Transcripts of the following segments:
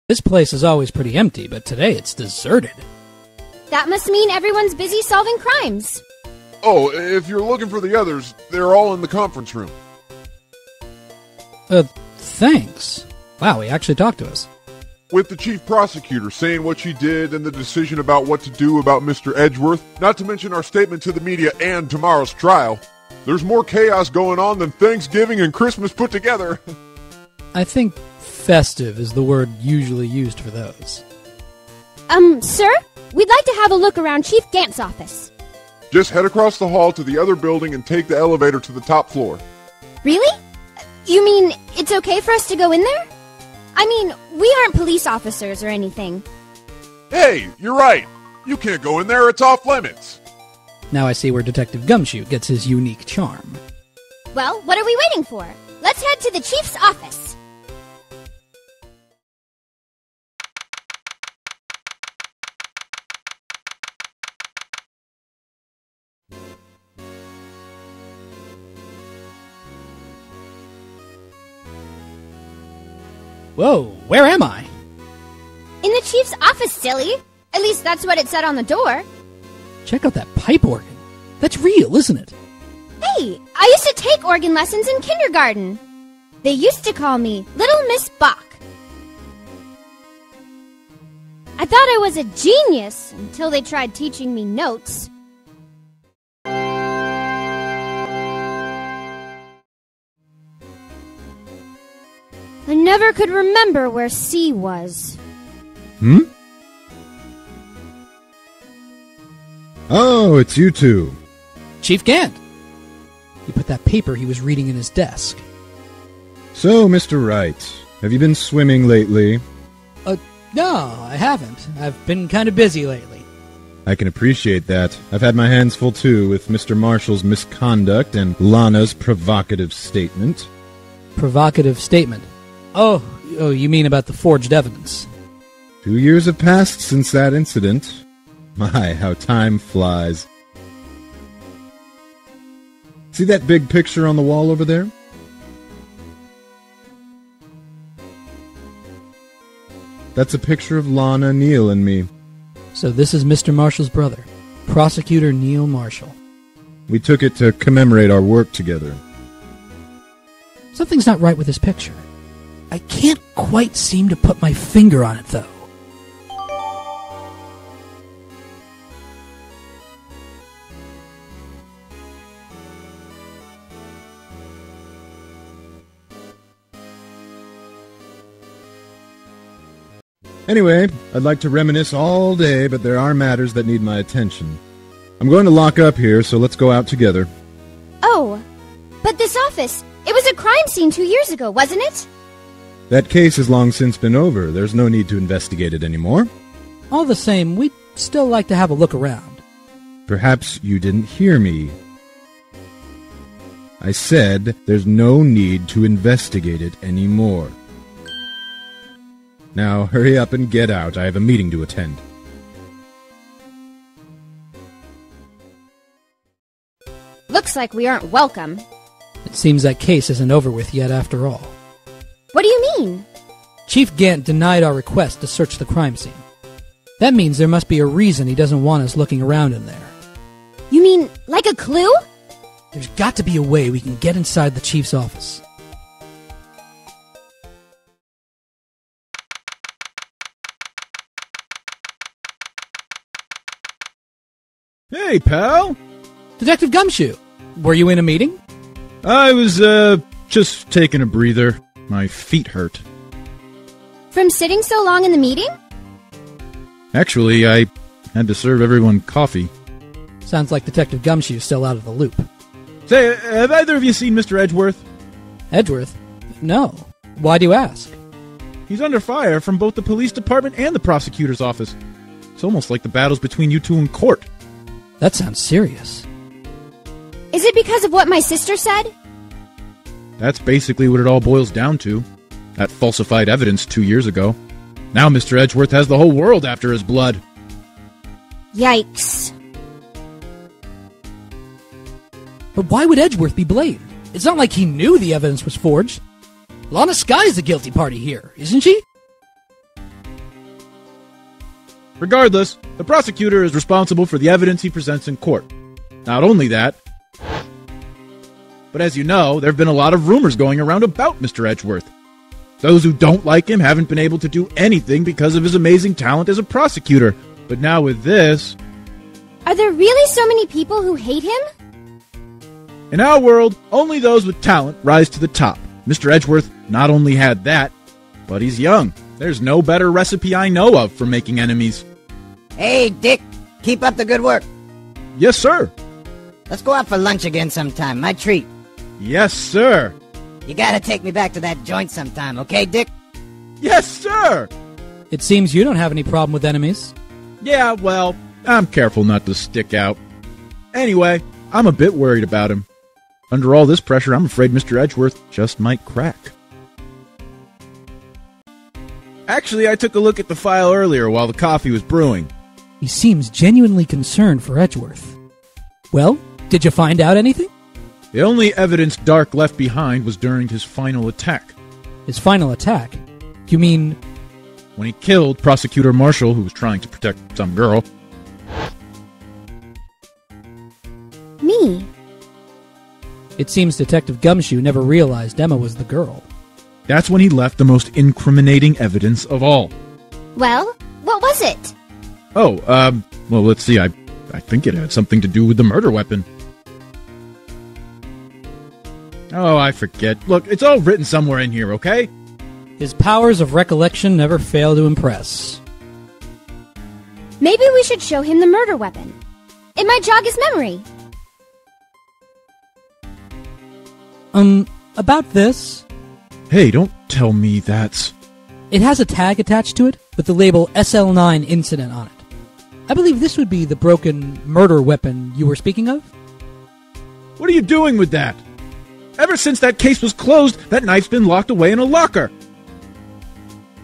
This place is always pretty empty, but today it's deserted. That must mean everyone's busy solving crimes. Oh, if you're looking for the others, they're all in the conference room. Thanks. Wow, he actually talked to us. With the chief prosecutor saying what she did and the decision about what to do about Mr. Edgeworth, not to mention our statement to the media and tomorrow's trial. There's more chaos going on than Thanksgiving and Christmas put together. I think festive is the word usually used for those. Sir? We'd like to have a look around Chief Gant's office. Just head across the hall to the other building and take the elevator to the top floor. Really? You mean it's okay for us to go in there? I mean, we aren't police officers or anything. Hey, you're right. You can't go in there. It's off limits. Now I see where Detective Gumshoe gets his unique charm. Well, what are we waiting for? Let's head to the chief's office. Whoa, where am I? In the chief's office, silly. At least that's what it said on the door. Check out that pipe organ. That's real, isn't it? Hey, I used to take organ lessons in kindergarten. They used to call me Little Miss Bach. I thought I was a genius until they tried teaching me notes. I never could remember where C was. Oh, it's you two. Chief Gant! He put that paper he was reading in his desk. So, Mr. Wright, have you been swimming lately? No, I haven't. I've been kind of busy lately. I can appreciate that. I've had my hands full, too, with Mr. Marshall's misconduct and Lana's provocative statement. Provocative statement? Oh, you mean about the forged evidence? 2 years have passed since that incident. My, how time flies. See that big picture on the wall over there? That's a picture of Lana, Neil, and me. So this is Mr. Marshall's brother, Prosecutor Neil Marshall. We took it to commemorate our work together. Something's not right with this picture. I can't quite seem to put my finger on it, though. Anyway, I'd like to reminisce all day, but there are matters that need my attention. I'm going to lock up here, so let's go out together. Oh, but this office, it was a crime scene 2 years ago, wasn't it? That case has long since been over. There's no need to investigate it anymore. All the same, we'd still like to have a look around. Perhaps you didn't hear me. I said there's no need to investigate it anymore. Now, hurry up and get out. I have a meeting to attend. Looks like we aren't welcome. It seems that case isn't over with yet after all. What do you mean? Chief Gant denied our request to search the crime scene. That means there must be a reason he doesn't want us looking around in there. You mean, like a clue? There's got to be a way we can get inside the chief's office. Hey, pal. Detective Gumshoe, were you in a meeting? I was, just taking a breather. My feet hurt. From sitting so long in the meeting? Actually, I had to serve everyone coffee. Sounds like Detective Gumshoe's still out of the loop. Say, have either of you seen Mr. Edgeworth? Edgeworth? No. Why do you ask? He's under fire from both the police department and the prosecutor's office. It's almost like the battle's between you two in court. That sounds serious. Is it because of what my sister said? That's basically what it all boils down to. That falsified evidence 2 years ago. Now Mr. Edgeworth has the whole world after his blood. Yikes. But why would Edgeworth be blamed? It's not like he knew the evidence was forged. Lana Skye's the guilty party here, isn't she? Regardless, the prosecutor is responsible for the evidence he presents in court. Not only that, but as you know, there have been a lot of rumors going around about Mr. Edgeworth. Those who don't like him haven't been able to do anything because of his amazing talent as a prosecutor. But now with this... Are there really so many people who hate him? In our world, only those with talent rise to the top. Mr. Edgeworth not only had that, but he's young. There's no better recipe I know of for making enemies. Hey, Dick, keep up the good work. Yes, sir. Let's go out for lunch again sometime, my treat. Yes, sir. You gotta take me back to that joint sometime, okay, Dick? Yes, sir. It seems you don't have any problem with enemies. Yeah, well, I'm careful not to stick out. Anyway, I'm a bit worried about him. Under all this pressure, I'm afraid Mr. Edgeworth just might crack. Actually, I took a look at the file earlier while the coffee was brewing. He seems genuinely concerned for Edgeworth. Well, did you find out anything? The only evidence Dark left behind was during his final attack. His final attack? You mean... When he killed Prosecutor Marshall, who was trying to protect some girl. Me? It seems Detective Gumshoe never realized Emma was the girl. That's when he left the most incriminating evidence of all. Well, what was it? Oh, well, let's see. I think it had something to do with the murder weapon. Oh, I forget. Look, it's all written somewhere in here, okay? His powers of recollection never fail to impress. Maybe we should show him the murder weapon. It might jog his memory. About this... Hey, don't tell me that's... It has a tag attached to it with the label SL9 incident on it. I believe this would be the broken murder weapon you were speaking of? What are you doing with that? Ever since that case was closed, that knife's been locked away in a locker.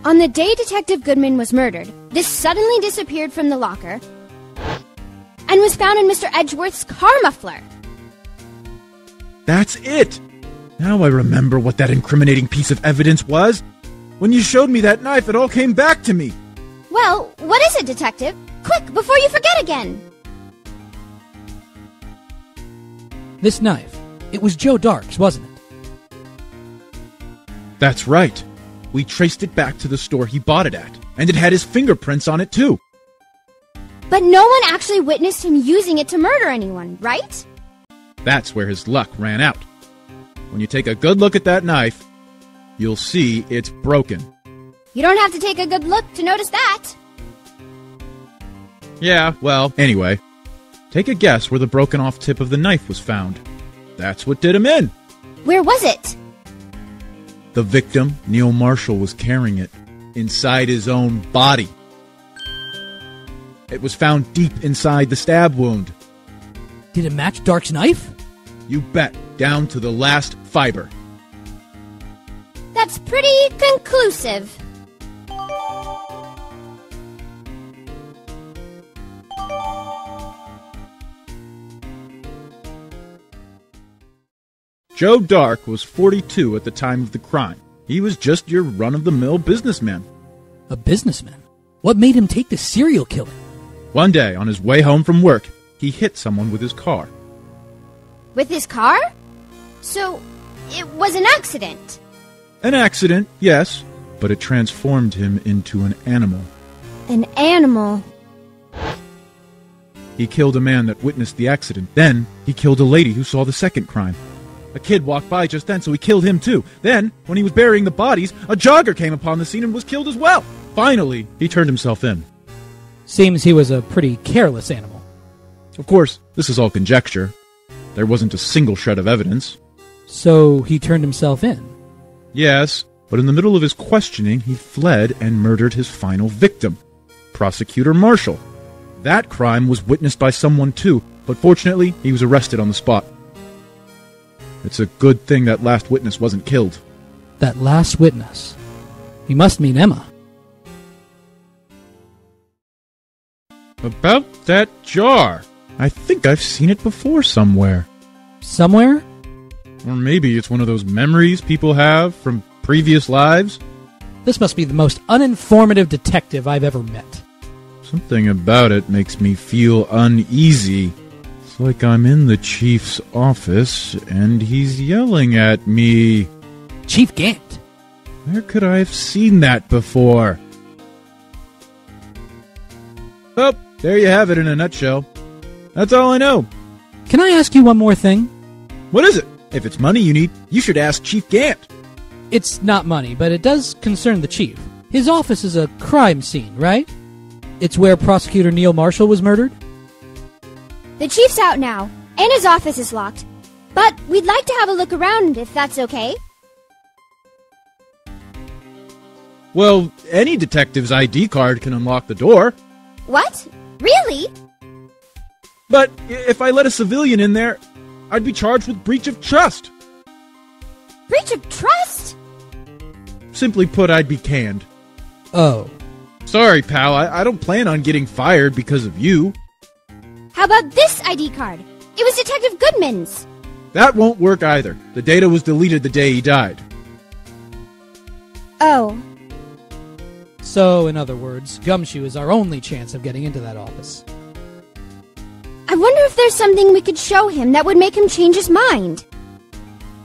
On the day Detective Goodman was murdered, this suddenly disappeared from the locker and was found in Mr. Edgeworth's car muffler. That's it! Now I remember what that incriminating piece of evidence was. When you showed me that knife, it all came back to me. Well, what is it, Detective? Quick, before you forget again! This knife. It was Joe Dark's, wasn't it? That's right. We traced it back to the store he bought it at, and it had his fingerprints on it too. But no one actually witnessed him using it to murder anyone, right? That's where his luck ran out. When you take a good look at that knife, you'll see it's broken. You don't have to take a good look to notice that. Yeah, well, anyway. Take a guess where the broken off tip of the knife was found. That's what did him in. Where was it? The victim, Neil Marshall, was carrying it inside his own body. It was found deep inside the stab wound. Did it match Dark's knife? You bet, down to the last fiber. That's pretty conclusive. Joe Dark was 42 at the time of the crime. He was just your run-of-the-mill businessman. A businessman? What made him take to serial killing? One day, on his way home from work, he hit someone with his car. With his car? So, it was an accident. An accident, yes, but it transformed him into an animal. An animal. He killed a man that witnessed the accident. Then, he killed a lady who saw the second crime. A kid walked by just then, so he killed him too. Then, when he was burying the bodies, a jogger came upon the scene and was killed as well. Finally, he turned himself in. Seems he was a pretty careless animal. Of course, this is all conjecture. There wasn't a single shred of evidence. So he turned himself in? Yes, but in the middle of his questioning, he fled and murdered his final victim, Prosecutor Marshall. That crime was witnessed by someone too, but fortunately, he was arrested on the spot. It's a good thing that last witness wasn't killed. That last witness? He must mean Emma. About that jar. I think I've seen it before somewhere. Somewhere? Or maybe it's one of those memories people have from previous lives. This must be the most uninformative detective I've ever met. Something about it makes me feel uneasy. It's like I'm in the chief's office, and he's yelling at me. Chief Gant. Where could I have seen that before? Oh, there you have it in a nutshell. That's all I know. Can I ask you one more thing? What is it? If it's money you need, you should ask Chief Gant. It's not money, but it does concern the chief. His office is a crime scene, right? It's where Prosecutor Neil Marshall was murdered? The chief's out now, and his office is locked. But we'd like to have a look around, if that's okay. Well, any detective's ID card can unlock the door. What? Really? But if I let a civilian in there, I'd be charged with breach of trust. Breach of trust? Simply put, I'd be canned. Oh. Sorry, pal, I don't plan on getting fired because of you. How about this ID card? It was Detective Goodman's. That won't work either. The data was deleted the day he died. Oh. So, in other words, Gumshoe is our only chance of getting into that office. I wonder if there's something we could show him that would make him change his mind.